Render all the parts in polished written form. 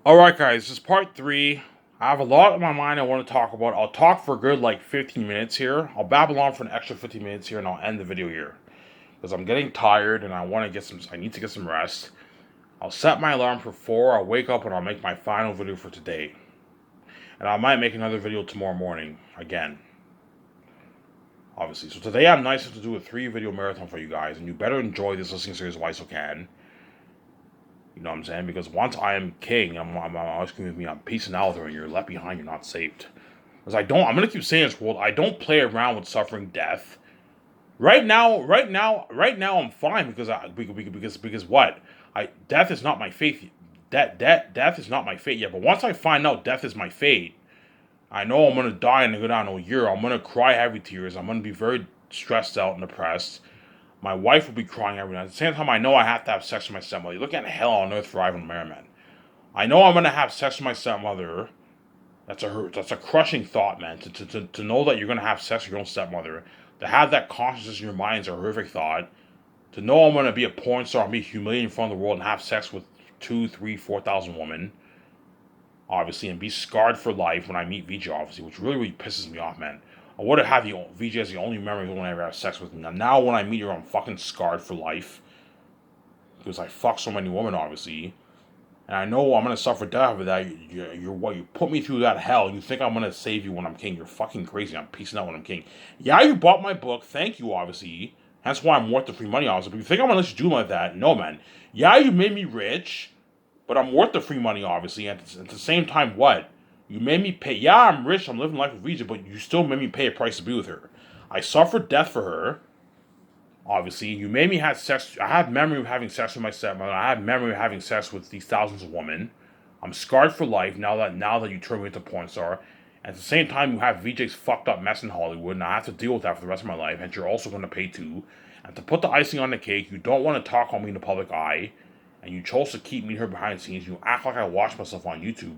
Alright, guys, this is part 3. I have a lot on my mind I want to talk about. I'll talk for a good 15 minutes here. I'll babble on for an extra 15 minutes here and I'll end the video here. Because I'm getting tired and I need to get some rest. I'll set my alarm for 4. I'll wake up and I'll make my final video for today. And I might make another video tomorrow morning again. Obviously. So today I'm nice enough to do a 3-video marathon for you guys. And you better enjoy this listening series while you can. You know what I'm saying? Because once I am king, I'm always going to be I'm peacing out there and you're left behind, you're not saved. Because I'm going to keep saying this, world, I don't play around with suffering death. Right now, I'm fine because what? Death is not my fate. Death is not my fate yet. But once I find out death is my fate, I know I'm going to die and go down a year. I'm going to cry heavy tears. I'm going to be very stressed out and depressed. My wife will be crying every night. At the same time, I know I have to have sex with my stepmother. You look at hell on earth for Ivan Merriman. I know I'm gonna have sex with my stepmother. That's a crushing thought, man. To know that you're gonna have sex with your own stepmother, to have that consciousness in your mind is a horrific thought. To know I'm gonna be a porn star and be humiliated in front of the world and have sex with 2, 3, 4,000 women, obviously, and be scarred for life when I meet VJ, obviously, which really pisses me off, man. I would have had VJ as the only memory when I ever had sex with him. Now when I meet her, I'm fucking scarred for life. Because I fuck so many women, obviously. And I know I'm going to suffer death over that. You put me through that hell. You think I'm going to save you when I'm king. You're fucking crazy. I'm peacing out when I'm king. Yeah, you bought my book. Thank you, obviously. That's why I'm worth the free money, obviously. But you think I'm going to let you do like that? No, man. Yeah, you made me rich. But I'm worth the free money, obviously. And at the same time, what? You made me pay. Yeah, I'm rich. I'm living life with Visa, but you still made me pay a price to be with her. I suffered death for her. Obviously, you made me have sex. I have memory of having sex with my stepmother. I have memory of having sex with these thousands of women. I'm scarred for life now that you turned me into a porn star. At the same time, you have VJ's fucked up mess in Hollywood, and I have to deal with that for the rest of my life. And you're also going to pay too. And to put the icing on the cake, you don't want to talk on me in the public eye, and you chose to keep me here behind the scenes. You act like I watch myself on YouTube.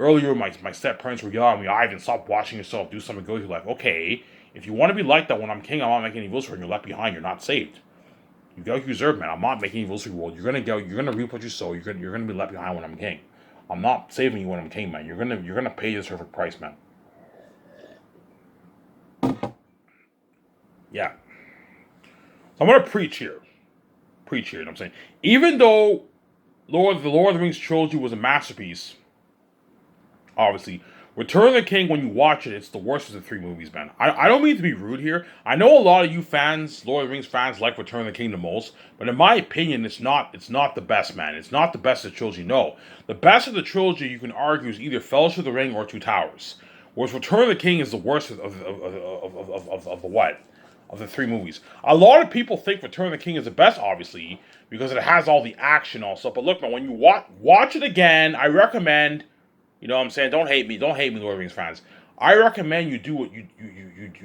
Earlier, my step parents were yelling at me, Ivan, stop watching yourself, do something good with your life. Okay, if you want to be like that when I'm king, I'm not making any rules for you, and you're left behind, you're not saved. You get what you deserve, man. I'm not making any rules for you, world. You're gonna reap what you sow. You're gonna be left behind when I'm king. I'm not saving you when I'm king, man. You're gonna pay this perfect price, man. Yeah. So I'm gonna preach here. You know what I'm saying? Even though the Lord of the Rings trilogy was a masterpiece, obviously, Return of the King, when you watch it, it's the worst of the 3 movies, man. I don't mean to be rude here. I know a lot of you fans, Lord of the Rings fans, like Return of the King the most, but in my opinion, it's not the best, man. It's not the best of the trilogy, no. The best of the trilogy, you can argue, is either Fellowship of the Ring or Two Towers. Whereas Return of the King is the worst of the what? Of the 3 movies. A lot of people think Return of the King is the best, obviously, because it has all the action also. But look, man, when you watch it again, I recommend... You know what I'm saying? Don't hate me, Lord of the Rings fans. I recommend you do what you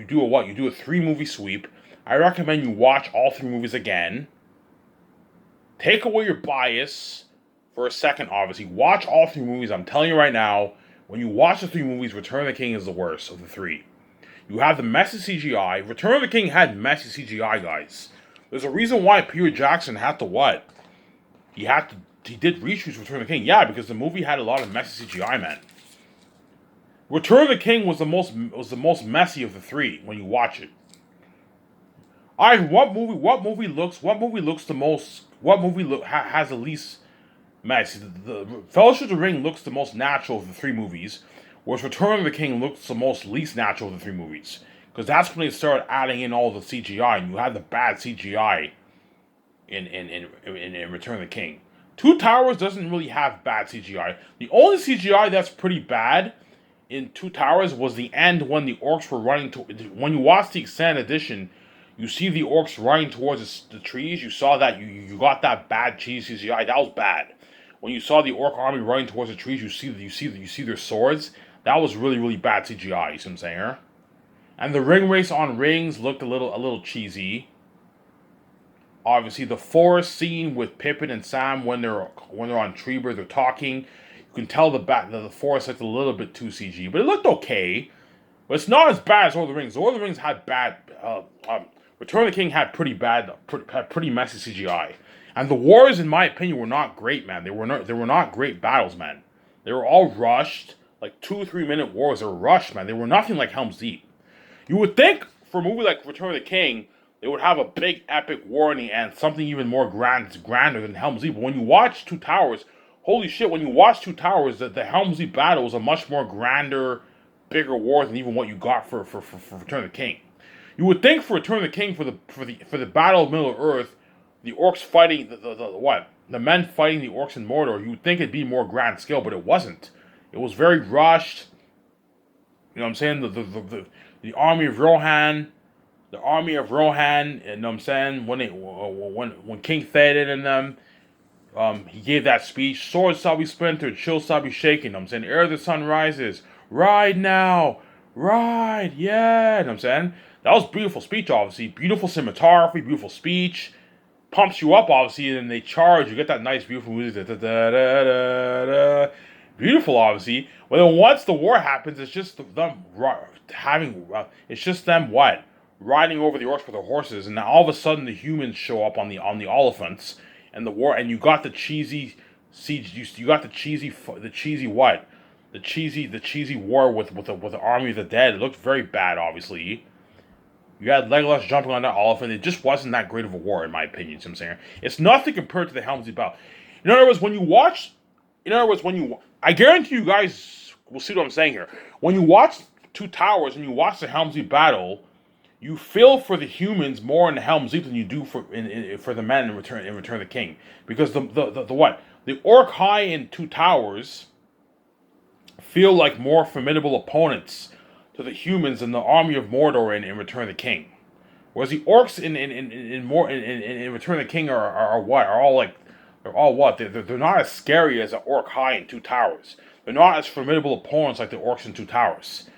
do a what? You do a 3-movie sweep. I recommend you watch all 3 movies again. Take away your bias for a second, obviously. Watch all 3 movies. I'm telling you right now, when you watch the 3 movies, Return of the King is the worst of the 3. You have the messy CGI. Return of the King had messy CGI, guys. There's a reason why Peter Jackson had to what? He did reshoots Return of the King. Yeah, because the movie had a lot of messy CGI, man. Return of the King was the most messy of the 3 when you watch it. Alright, what movie looks the most? What movie has the least messy? The Fellowship of the Ring looks the most natural of the 3 movies, whereas Return of the King looks the most least natural of the 3 movies. Because that's when they started adding in all the CGI, and you had the bad CGI in Return of the King. Two Towers doesn't really have bad CGI. The only CGI that's pretty bad in Two Towers was the end when the orcs were running to... When you watch the extended edition, you see the orcs running towards the trees. You saw that. You got that bad cheese CGI. That was bad. When you saw the orc army running towards the trees, you see their swords. That was really, really bad CGI. You see what I'm saying here? And the ring race on rings looked a little cheesy. Obviously, the forest scene with Pippin and Sam when they're on Treeber, they're talking. You can tell the forest looked a little bit too CG, but it looked okay. But it's not as bad as Lord of the Rings. Lord of the Rings had bad. Return of the King had pretty messy CGI, and the wars, in my opinion, were not great, man. They were not great battles, man. They were all rushed, like 2 3 minute wars. They were rushed, man. They were nothing like Helm's Deep. You would think for a movie like Return of the King, they would have a big epic war in the end, something even more grander than Helm's Deep. But when you watch Two Towers, holy shit! When you watch Two Towers, the Helm's Deep battle was a much more grander, bigger war than even what you got for Return of the King. You would think for Return of the King for the Battle of Middle Earth, the orcs fighting the men fighting the orcs in Mordor, you would think it'd be more grand scale, but it wasn't. It was very rushed. You know what I'm saying? The army of Rohan, you know what I'm saying? When King Theoden and them, he gave that speech. Swords shall be splintered, shields shall be shaken. You know what I'm saying? Ere the sun rises, ride now, ride, yeah. You know what I'm saying? That was a beautiful speech, obviously. Beautiful cinematography, beautiful speech. Pumps you up, obviously, and then they charge. You get that nice, beautiful music. Da, da, da, da, da. Beautiful, obviously. But then once the war happens, it's just them it's just them what? Riding over the orcs with their horses, and now all of a sudden the humans show up on the elephants, and the war, and you got the cheesy siege. You got the cheesy what? The cheesy war with the army of the dead. It looked very bad, obviously. You had Legolas jumping on that elephant. It just wasn't that great of a war, in my opinion. You know what I'm saying? It's nothing compared to the Helm's Deep battle. In other words, I guarantee you guys will see what I'm saying here. When you watch Two Towers and you watch the Helm's Deep battle, you feel for the humans more in the Helm's Deep than you do for the men in Return of the King, because the Orc High in Two Towers feel like more formidable opponents to the humans than the army of Mordor in Return of the King. Whereas the orcs in Return of the King are what? They're not as scary as the Orc High in Two Towers. They're not as formidable opponents like the orcs in Two Towers.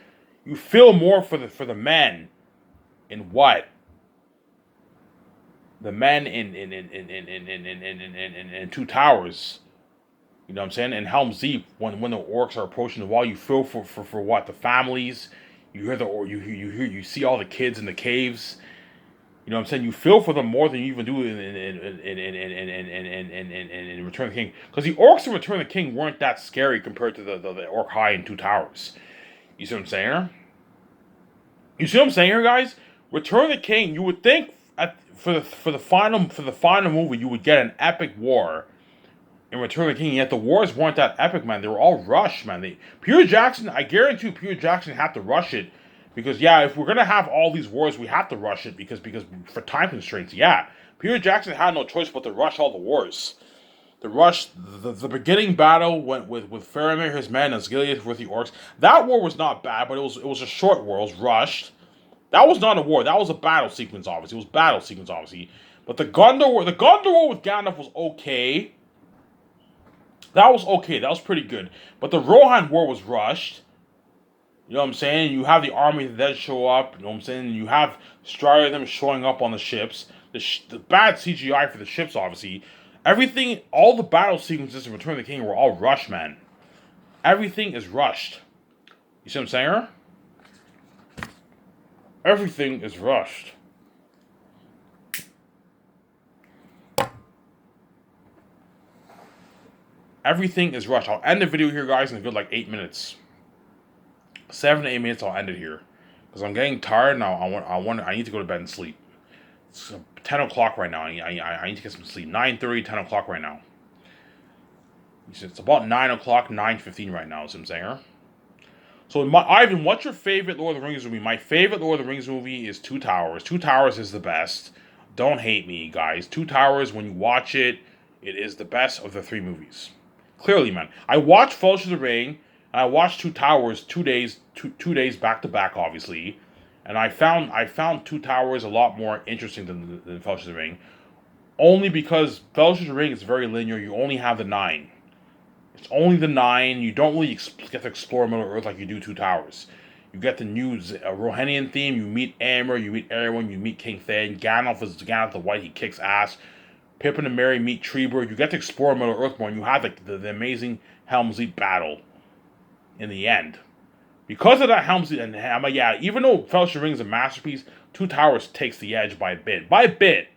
You feel more for the men in what? The men in Two Towers. You know what I'm saying? In Helm's Deep, when the orcs are approaching the wall, you feel for what? The families. You you see all the kids in the caves. You know what I'm saying? You feel for them more than you even do in Return of the King. Because the orcs in Return of the King weren't that scary compared to the Orc High in Two Towers. You see what I'm saying here? You see what I'm saying here, guys? Return of the King, you would think for the final movie you would get an epic war in Return of the King, yet the wars weren't that epic, man. They were all rushed, man. Peter Jackson, I guarantee you, Peter Jackson had to rush it because, yeah, if we're gonna have all these wars, we have to rush it because for time constraints. Yeah, Peter Jackson had no choice but to rush all the wars. To rush the beginning battle went with Faramir, his men, and Osgiliath with the orcs. That war was not bad, but it was a short war. It was rushed. That was not a war. That was a battle sequence, obviously. It was battle sequence, obviously. But the Gondor war with Gandalf was okay. That was okay. That was pretty good. But the Rohan War was rushed. You know what I'm saying? You have the army of the dead show up. You know what I'm saying? You have Strider them showing up on the ships. The bad CGI for the ships, obviously. Everything, all the battle sequences in Return of the King were all rushed, man. Everything is rushed. You see what I'm saying? Everything is rushed. Everything is rushed. I'll end the video here, guys, in a good 8 minutes. 7 to 8 minutes. I'll end it here because I'm getting tired now. I need to go to bed and sleep. It's 10 o'clock right now. I need to get some sleep. 9:30, 10 o'clock right now. It's about 9 o'clock, 9:15 right now. Is what I'm saying. So, Ivan, what's your favorite Lord of the Rings movie? My favorite Lord of the Rings movie is Two Towers. Two Towers is the best. Don't hate me, guys. Two Towers, when you watch it, it is the best of the three movies. Clearly, man. I watched Fellowship of the Ring, and I watched Two Towers 2 days, two days back to back, obviously. And I found Two Towers a lot more interesting than Fellowship of the Ring. Only because Fellowship of the Ring is very linear. You only have the 9. It's only the 9. You don't really get to explore Middle Earth like you do Two Towers. You get the new Rohanian theme. You meet Amber. You meet Arwen. You meet King Theoden. Gandalf is Gandalf the White. He kicks ass. Pippin and Merry meet Treebeard. You get to explore Middle Earth more. And you have the amazing Helm's Deep battle in the end. Because of that Helm's Deep, and yeah, even though Fellowship of the Ring is a masterpiece, Two Towers takes the edge by a bit. By a bit.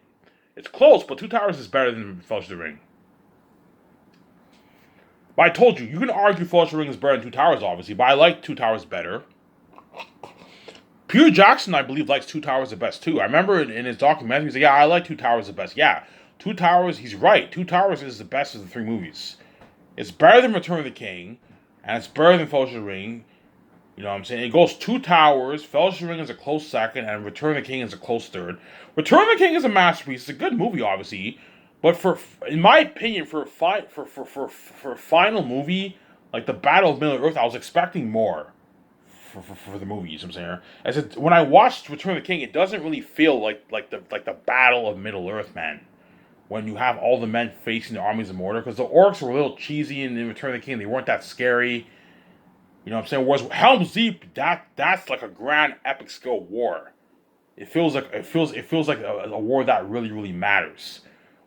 It's close, but Two Towers is better than Fellowship of the Ring. But I told you, you can argue Fellowship of the Ring is better than Two Towers, obviously, but I like Two Towers better. Peter Jackson, I believe, likes Two Towers the best too. I remember in his documentary, he's like, yeah, I like Two Towers the best. Yeah, Two Towers, he's right. Two Towers is the best of the three movies. It's better than Return of the King, and it's better than Fellowship of the Ring. You know what I'm saying? It goes Two Towers, Fellowship of the Ring is a close second, and Return of the King is a close third. Return of the King is a masterpiece. It's a good movie, obviously, but in my opinion, for a final movie like the Battle of Middle Earth, I was expecting more for the movie. You know what I'm saying? When I watched Return of the King, it doesn't really feel like the Battle of Middle Earth, man. When you have all the men facing the armies of Mordor, because the orcs were a little cheesy in Return of the King, they weren't that scary. You know what I'm saying? Whereas Helm's Deep, that's like a grand epic scale war. It feels like a war that really matters.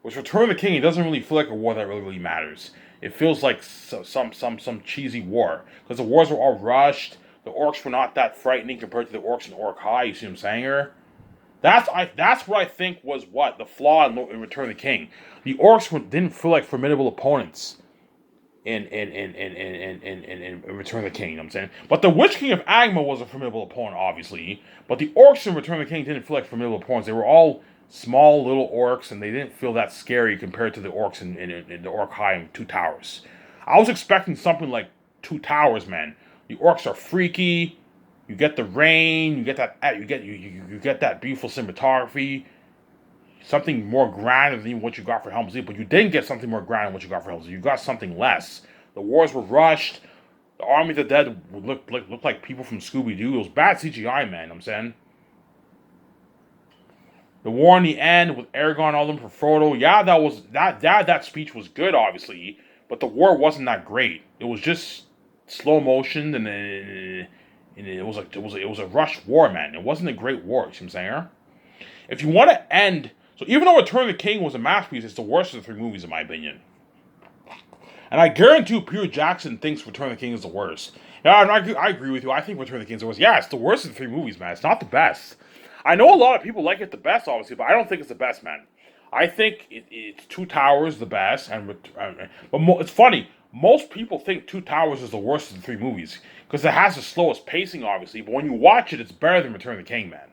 With Return of the King, it doesn't really feel like a war that really matters. It feels like some cheesy war, because the wars were all rushed. The orcs were not that frightening compared to the orcs in Orc High. You see what I'm saying here? That's what I think was the flaw in Return of the King. The orcs didn't feel like formidable opponents in Return of the King. You know what I'm saying? But the Witch King of Angmar was a formidable opponent, obviously. But the orcs in Return of the King didn't feel like formidable opponents. They were all small little orcs, and they didn't feel that scary compared to the orcs in the Orc High and Two Towers. I was expecting something like Two Towers, man. The orcs are freaky. You get the rain. You get that. You get that beautiful cinematography. Something more grand than what you got for Helm's Deep, but you didn't get something more grand than what you got for Helm's Deep. You got something less. The wars were rushed. The Army of the Dead looked like people from Scooby-Doo. It was bad CGI, man. You know what I'm saying? The war in the end with Aragorn and all them for Frodo. Yeah, that speech was good, obviously, but the war wasn't that great. It was just slow motion, and it was a rushed war, man. It wasn't a great war. You see what I'm saying? If you want to end, so even though Return of the King was a masterpiece, it's the worst of the three movies in my opinion. And I guarantee Peter Jackson thinks Return of the King is the worst. Yeah, I agree with you. I think Return of the King is the worst. Yeah, it's the worst of the three movies, man. It's not the best. I know a lot of people like it the best, obviously, but I don't think it's the best, man. I think it's Two Towers the best, it's funny. Most people think Two Towers is the worst of the three movies because it has the slowest pacing, obviously. But when you watch it, it's better than Return of the King, man.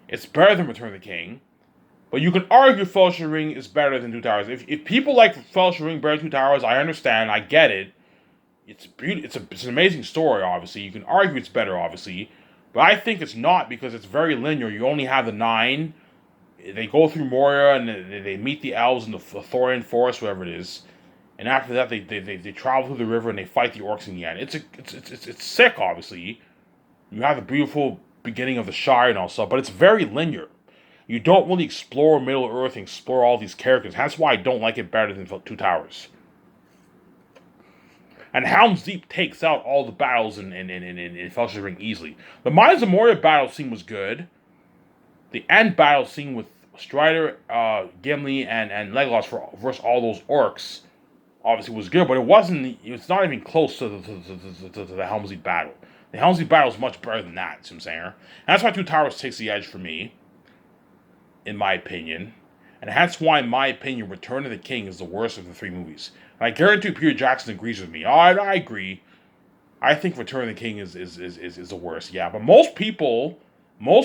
It's better than Return of the King. But you can argue Fellowship of the Ring is better than Two Towers. If people like Fellowship of the Ring better than Two Towers, I understand. I get it. It's an amazing story, obviously. You can argue it's better, obviously. But I think it's not because it's very linear. You only have the 9. They go through Moria and they meet the elves in the Thorin Forest, whatever it is. And after that, they travel through the river and they fight the orcs in the end. It's sick, obviously. You have the beautiful beginning of the Shire and all stuff, but it's very linear. You don't really explore Middle Earth and explore all these characters. That's why I don't like it better than Two Towers. And Helm's Deep takes out all the battles in Fellowship of the Ring easily. The Mines of Moria battle scene was good. The end battle scene with Strider, Gimli, and Legolas versus all those orcs obviously was good, but it's not even close to the Helm's Deep battle. The Helm's Deep battle is much better than that, you know what I'm saying? And that's why Two Towers takes the edge for me, in my opinion. And that's why, in my opinion, Return of the King is the worst of the three movies. And I guarantee Peter Jackson agrees with me. I agree. I think Return of the King is the worst, yeah. But most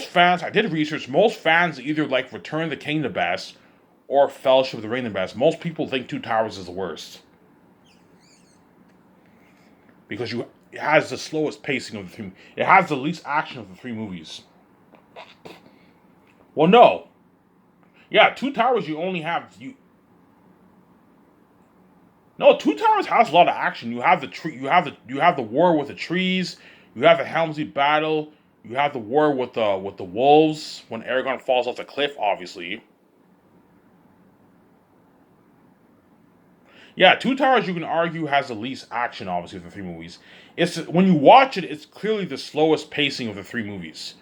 fans, I did research, most fans either like Return of the King the best or Fellowship of the Ring the best. Most people think Two Towers is the worst. Because it has the slowest pacing of the three. It has the least action of the three movies. Well, no. Yeah, Two Towers you only have No, Two Towers has a lot of action. You have the tree. You have the war with the trees. You have the Helm's Deep battle. You have the war with the wolves when Aragorn falls off the cliff. Obviously. Yeah, Two Towers you can argue has the least action, obviously, of the three movies. When you watch it, it's clearly the slowest pacing of the three movies.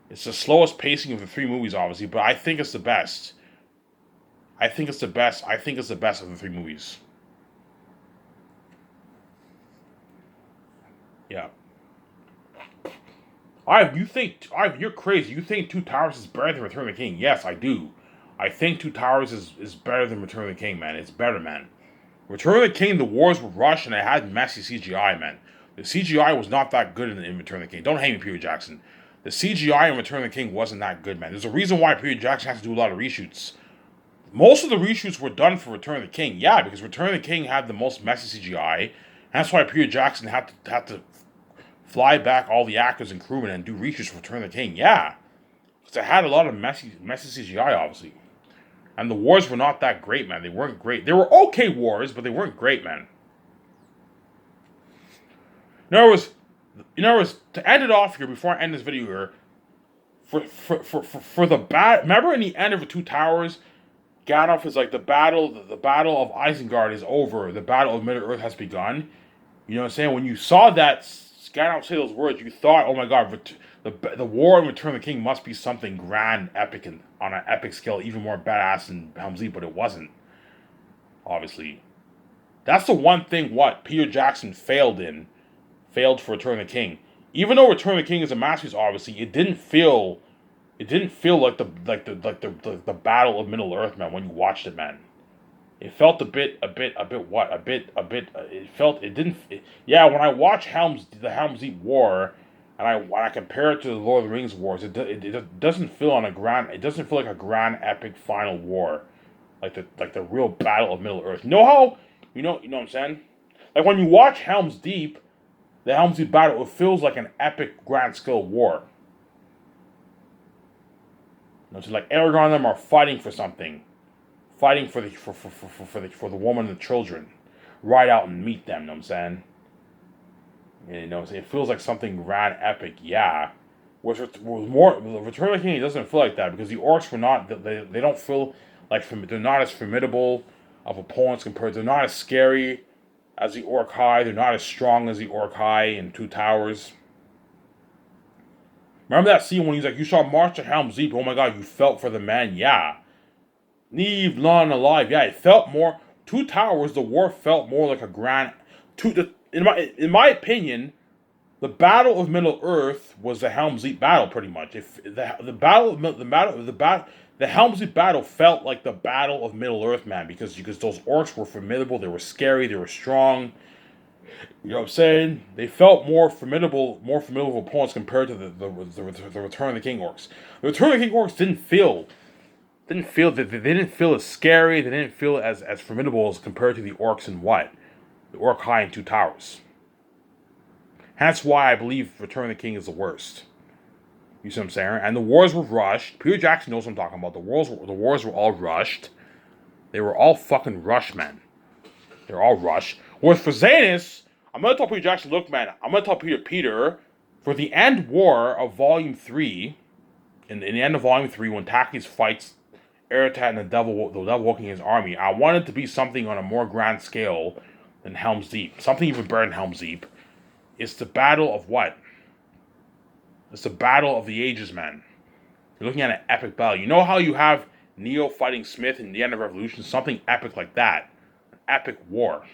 It's the slowest pacing of the three movies, obviously, but I think it's the best. I think it's the best of the three movies. Yeah. You're crazy. You think Two Towers is better than Return of the King? Yes, I do. I think Two Towers is better than Return of the King, man. It's better, man. Return of the King, the wars were rushed and it had messy CGI, man. The CGI was not that good in Return of the King. Don't hate me, Peter Jackson. The CGI in Return of the King wasn't that good, man. There's a reason why Peter Jackson has to do a lot of reshoots. Most of the reshoots were done for Return of the King, yeah, because Return of the King had the most messy CGI. And that's why Peter Jackson had to fly back all the actors and crewmen and do reshoots for Return of the King, yeah. Because it had a lot of messy CGI, obviously. And the wars were not that great, man. They weren't great. They were okay wars, but they weren't great, man. In other words, to end it off here, before I end this video here, for the remember in the end of the Two Towers, Gandalf is like, the battle of Isengard is over. The battle of Middle-earth has begun. You know what I'm saying? When you saw that Gandalf say those words, you thought, oh my god, the war in Return of the King must be something grand, epic, and on an epic scale, even more badass than Helm's Deep, but it wasn't. Obviously. That's the one thing what Peter Jackson failed for Return of the King. Even though Return of the King is a masterpiece, obviously, it didn't feel like the Battle of Middle Earth, man, when you watched it, man. It felt it didn't, yeah, when I watch the Helm's Deep War, and when I compare it to the Lord of the Rings wars, it doesn't feel it doesn't feel like a grand epic final war, like the real Battle of Middle Earth. You know how, you know what I'm saying? Like when you watch Helm's Deep, the Helm's Deep battle, it feels like an epic grand scale war. You know, so like Aragorn and them are fighting for something. Fighting for the woman and the children. Ride out and meet them, you know what I'm saying? And, you know, it feels like something grand epic, yeah. With more Return of the King, it doesn't feel like that because the orcs were not, they don't feel like, they're not as formidable of opponents they're not as scary as the Orc-hai, they're not as strong as the Orc-hai in Two Towers. Remember that scene when he's like, you saw March to Helm's Deep, oh my god, you felt for the man, yeah. Leave none alive, yeah, it felt more, Two Towers, the war felt more like a grand, in my opinion, the Battle of Middle Earth was the Helm's Deep battle, pretty much. If the Helm's Deep battle felt like the Battle of Middle Earth, man, because those orcs were formidable, they were scary, they were strong. You know what I'm saying? They felt more formidable opponents compared to the Return of the King orcs. The Return of the King orcs didn't feel as scary. They didn't feel as formidable as compared to the orcs in the Orc-hai in Two Towers. That's why I believe Return of the King is the worst. You see what I'm saying? And the wars were rushed. Peter Jackson knows what I'm talking about. The wars were all rushed. They were all fucking rushed, man. They're all rushed. Whereas for Zanus, I'm going to tell Peter Jackson, look, man, I'm going to tell Peter, for the end war of Volume 3, in the end of Volume 3, when Takis fights Eretat and the devil walking his army, I want it to be something on a more grand scale than Helm's Deep. Something even better than Helm's Deep. It's the battle of what? It's the battle of the ages, man. You're looking at an epic battle. You know how you have Neo fighting Smith in the end of Revolution? Something epic like that. An epic war.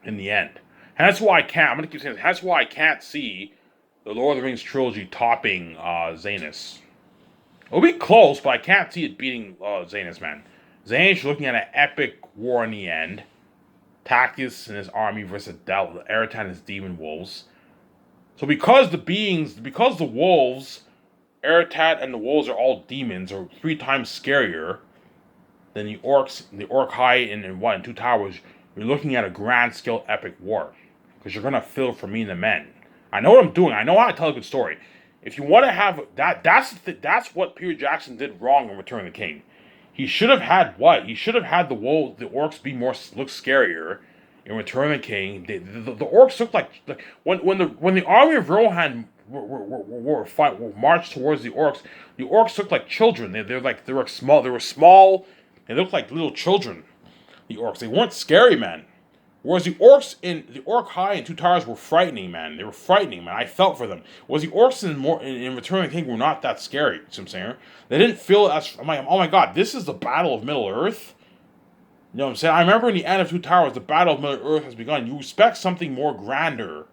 In the end. And that's why I'm going to keep saying this. That's why I can't see the Lord of the Rings trilogy topping Zanus. It'll be close, but I can't see it beating Zanus, man. Zanus, you're looking at an epic war in the end. Takis and his army versus Eretat and his demon wolves. So because the wolves, Eretat and the wolves are all demons, are 3 times scarier than the orcs, the Orc-hai in Two Towers, you're looking at a grand scale epic war. Because you're gonna feel for me and the men. I know what I'm doing. I know how to tell a good story. If you want to have that's what Peter Jackson did wrong in Return of the King. He should have had what? He should have had the orcs look scarier in Return of the King. The orcs look like when the army of Rohan marched towards the orcs looked like children. They were small. They were small. They looked like little children. The orcs. They weren't scary, man. Whereas the orcs in the Orc-hai and Two Towers were frightening, man. They were frightening, man. I felt for them. Whereas the orcs in Return of the King were not that scary. You see what I'm saying? They didn't feel as, I'm like, oh my god, this is the Battle of Middle Earth? You know what I'm saying? I remember in the end of Two Towers, the Battle of Middle Earth has begun. You expect something more grander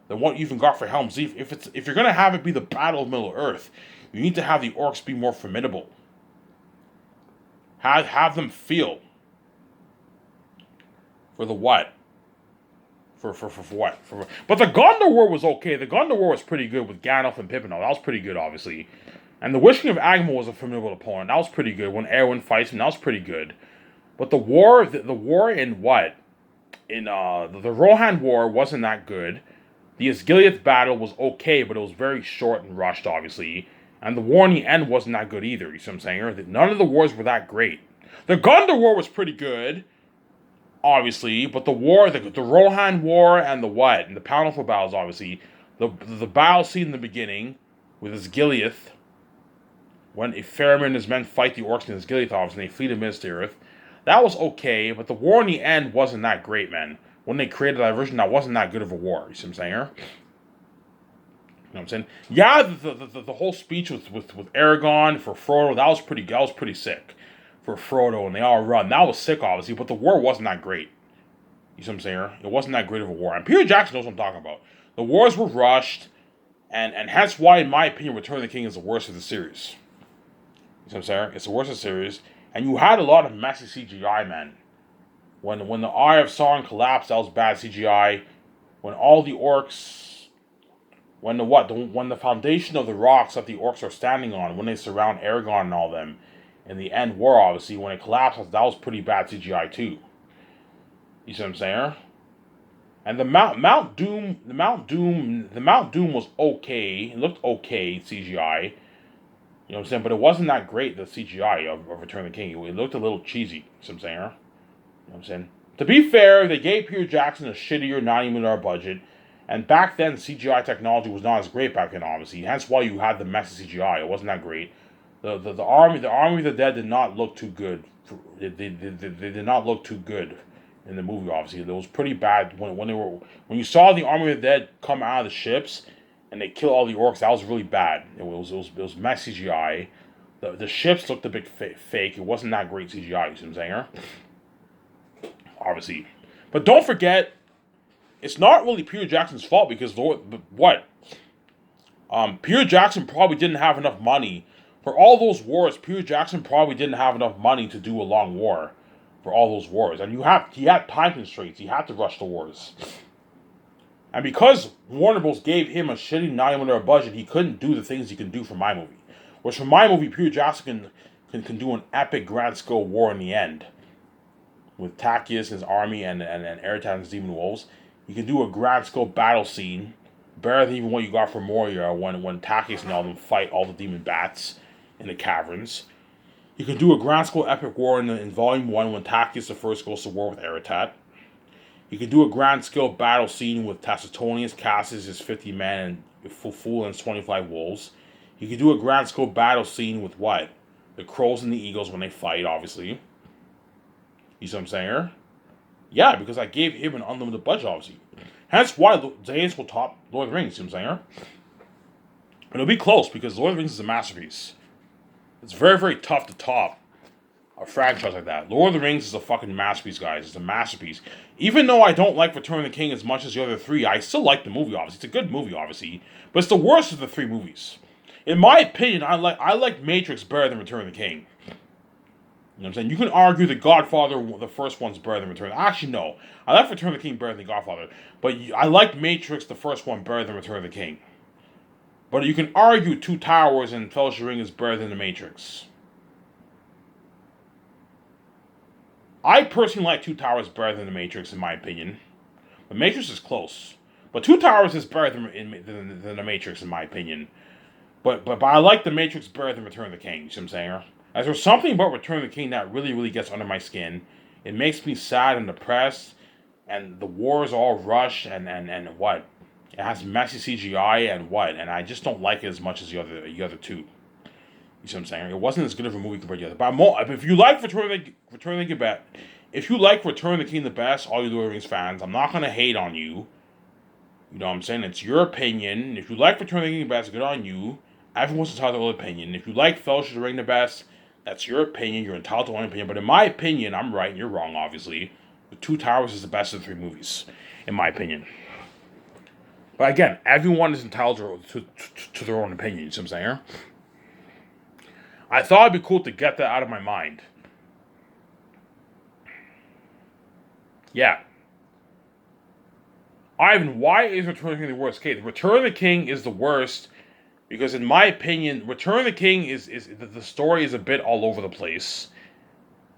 than what you even got for Helm's Deep. If you're gonna have it be the Battle of Middle Earth, you need to have the orcs be more formidable. Have them feel. For the what? For what? But the Gondor War was okay. The Gondor War was pretty good with Gandalf and Pippin. That was pretty good, obviously. And the Wishing of Agamotto was a formidable opponent. That was pretty good. When Arwen fights him, that was pretty good. But the war in what? In the Rohan War wasn't that good. The Osgiliath battle was okay, but it was very short and rushed, obviously. And the war in the end wasn't that good either, you see what I'm saying? None of the wars were that great. The Gondor War was pretty good, obviously, but the Rohan War and the what? And the Powerful battles, obviously. The battle scene in the beginning with Osgiliath, when Faramir and his men fight the orcs in Osgiliath, obviously, and they flee to Minas Tirith. That was okay, but the war in the end wasn't that great, man. When they created that version, that wasn't that good of a war, you see what I'm saying? You know what I'm saying? Yeah, the whole speech with Aragorn for Frodo, that was pretty sick. For Frodo, and they all run. That was sick, obviously, but the war wasn't that great. You see what I'm saying? It wasn't that great of a war. And Peter Jackson knows what I'm talking about. The wars were rushed, and hence why, in my opinion, Return of the King is the worst of the series. You see what I'm saying? It's the worst of the series. And you had a lot of messy CGI, man. When the Eye of Sauron collapsed, that was bad CGI. When all the orcs, when the foundation of the rocks that the orcs are standing on, when they surround Aragorn and all them, in the end war, obviously, when it collapsed, that was pretty bad CGI too. You see what I'm saying? And the Mount Doom was okay. It looked okay CGI. You know what I'm saying? But it wasn't that great, the CGI of Return of the King. It looked a little cheesy. You see what I'm saying? You know what I'm saying? To be fair, they gave Peter Jackson a shittier $90 million budget. And back then, CGI technology was not as great back then, obviously. Hence why you had the messy CGI. It wasn't that great. The Army of the Dead did not look too good. They did not look too good in the movie, obviously. It was pretty bad when you saw the Army of the Dead come out of the ships and they kill all the orcs. That was really bad. It was messy CGI. The ships looked a bit fake. It wasn't that great CGI. You see what I'm saying? Obviously, but don't forget, it's not really Peter Jackson's fault because Peter Jackson probably didn't have enough money for all those wars. Peter Jackson probably didn't have enough money to do a long war for all those wars, and he had time constraints. He had to rush the wars. And because Warner Bros. Gave him a shitty $90 million budget, he couldn't do the things he can do for my movie. Which for my movie, Peter Jackson can do an epic grand scale war in the end. With Tacius and his army and Eretat and his demon wolves. He can do a grand scale battle scene. Better than even what you got for Moria when Tacius and all them fight all the demon bats in the caverns. You can do a grand scale epic war in Volume 1 when Tacius the First goes to war with Eretat. You can do a grand scale battle scene with Tacitonius, Cassius, his 50 men, and Fool and his 25 wolves. You can do a grand scale battle scene with what? The crows and the eagles when they fight, obviously. You see what I'm saying? Yeah, because I gave him an unlimited budget, obviously. Hence why Zayas will top Lord of the Rings, you see what I'm saying? And it'll be close because Lord of the Rings is a masterpiece. It's very, very tough to top a franchise like that. Lord of the Rings is a fucking masterpiece, guys. It's a masterpiece. Even though I don't like Return of the King as much as the other three, I still like the movie, obviously. It's a good movie, obviously. But it's the worst of the three movies. In my opinion, I like Matrix better than Return of the King. You know what I'm saying? You can argue The Godfather, the first one's better than Return. Actually, no. I like Return of the King better than The Godfather. But I like Matrix, the first one, better than Return of the King. But you can argue Two Towers and Fellowship of the Ring is better than The Matrix. I personally like Two Towers better than The Matrix, in my opinion. The Matrix is close. But Two Towers is better than The Matrix, in my opinion. But I like The Matrix better than Return of the King. You see what I'm saying? As there's something about Return of the King that really, really gets under my skin. It makes me sad and depressed. And the war is all rushed and what? It has messy CGI and what? And I just don't like it as much as the other two. You see what I'm saying? It wasn't as good of a movie compared to the other. But if you like Return of the King, if you like Return of the King the best, all you Lord of the Rings fans, I'm not gonna hate on you. You know what I'm saying? It's your opinion. If you like Return of the King the best, good on you. Everyone's entitled to their own opinion. If you like Fellowship of the Ring the best, that's your opinion. You're entitled to your own opinion. But in my opinion, I'm right and you're wrong, obviously. The Two Towers is the best of the three movies, in my opinion. But again, everyone is entitled to their own opinion. You see what I'm saying? I thought it'd be cool to get that out of my mind. Yeah. Ivan, why is Return of the King the worst? Okay, Return of the King is the worst because, in my opinion, Return of the King is the story is a bit all over the place.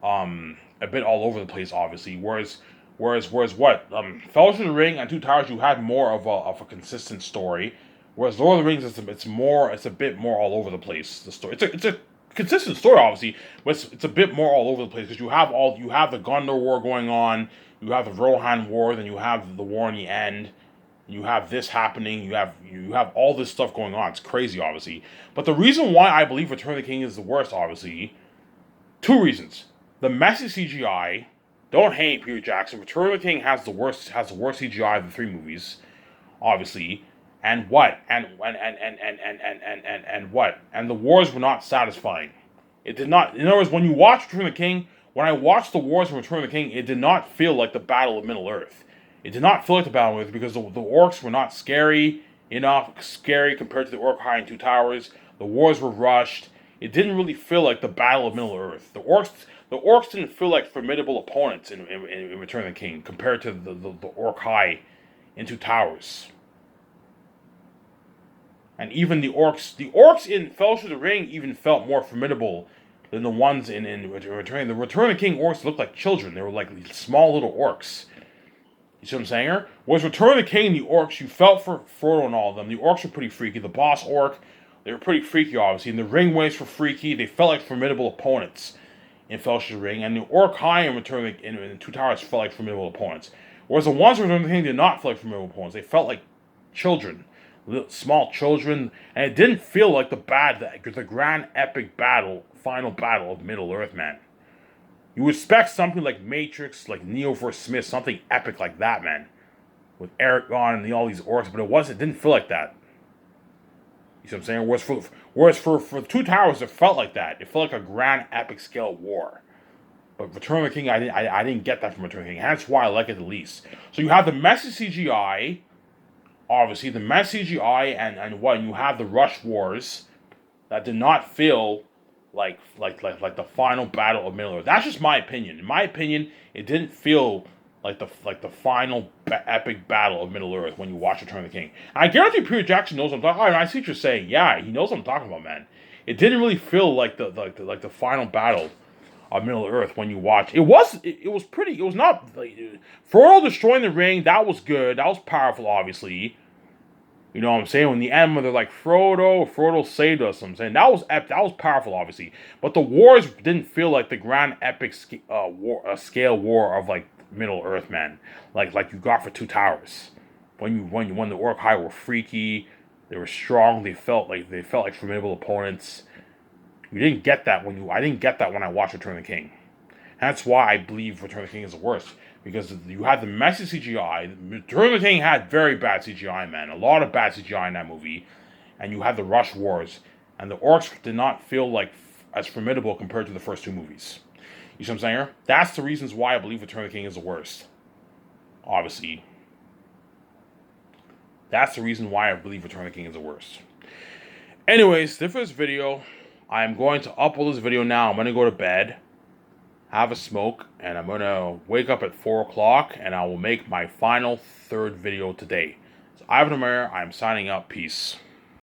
A bit all over the place, obviously. Whereas what? Fellowship of the Ring and Two Towers, you had more of a consistent story. Whereas Lord of the Rings, it's a bit more all over the place. The story, it's a consistent story, obviously, but it's a bit more all over the place because you have the Gondor War going on, you have the Rohan War, then you have the War in the End, you have this happening, you have all this stuff going on. It's crazy, obviously. But the reason why I believe Return of the King is the worst, obviously, two reasons: the messy CGI. Don't hate Peter Jackson. Return of the King has the worst CGI of the three movies, obviously. And what? And what? And the wars were not satisfying. It did not. In other words, when you watch Return of the King, when I watched the wars in Return of the King, it did not feel like the Battle of Middle Earth. It did not feel like the Battle of Middle Earth because the orcs were not scary compared to the Uruk-hai and Two Towers. The wars were rushed. It didn't really feel like the Battle of Middle Earth. The orcs didn't feel like formidable opponents in Return of the King compared to the Uruk-hai in Two Towers. And even the orcs in Fellowship of the Ring even felt more formidable than the ones in Return. The Return of the King orcs looked like children. They were like small little orcs. You see what I'm saying here? Whereas Return of the King, the orcs, you felt for Frodo and all of them. The orcs were pretty freaky. The boss orc, they were pretty freaky, obviously. And the Ringwraiths were freaky. They felt like formidable opponents in Fellowship of the Ring. And the Uruk-hai in Return of the, in Two Towers felt like formidable opponents. Whereas the ones in Return of the King did not feel like formidable opponents. They felt like children. Small children, and it didn't feel like the grand epic final battle of Middle Earth, man. You expect something like Matrix, like Neo vs. Smith, something epic like that, man, with Aragorn and all these orcs, but it didn't feel like that. You see what I'm saying? Whereas for Two Towers, it felt like that. It felt like a grand epic scale war. But Return of the King, I didn't get that from Return of the King. That's why I like it the least. So you have the messy CGI. Obviously, the mess CGI and what you have the rush wars that did not feel like the final battle of Middle Earth. That's just my opinion. In my opinion, it didn't feel like the final epic battle of Middle Earth when you watch Return of the King. And I guarantee Peter Jackson knows what I'm talking about. I see what you're saying. Yeah, he knows what I'm talking about, man. It didn't really feel like the final battle of Middle Earth when you watch. It was pretty. It was not Frodo destroying the ring. That was good. That was powerful, obviously. You know what I'm saying? When the end, when they're like, Frodo saved us. I'm saying that was powerful, obviously. But the wars didn't feel like the grand epic scale war of like Middle Earth, man. Like you got for Two Towers. When the Uruk-hai were freaky, they were strong. They felt like formidable opponents. I didn't get that when I watched Return of the King. That's why I believe Return of the King is the worst. Because you had the messy CGI. Return of the King had very bad CGI, man. A lot of bad CGI in that movie. And you had the rush wars. And the orcs did not feel like as formidable compared to the first two movies. You see what I'm saying here? That's the reasons why I believe Return of the King is the worst. Obviously. That's the reason why I believe Return of the King is the worst. Anyways, this is video. I'm going to upload this video now. I'm going to go to bed, have a smoke, and I'm going to wake up at 4 o'clock, and I will make my final third video today. So, Ivan Amir, I'm signing up. Peace.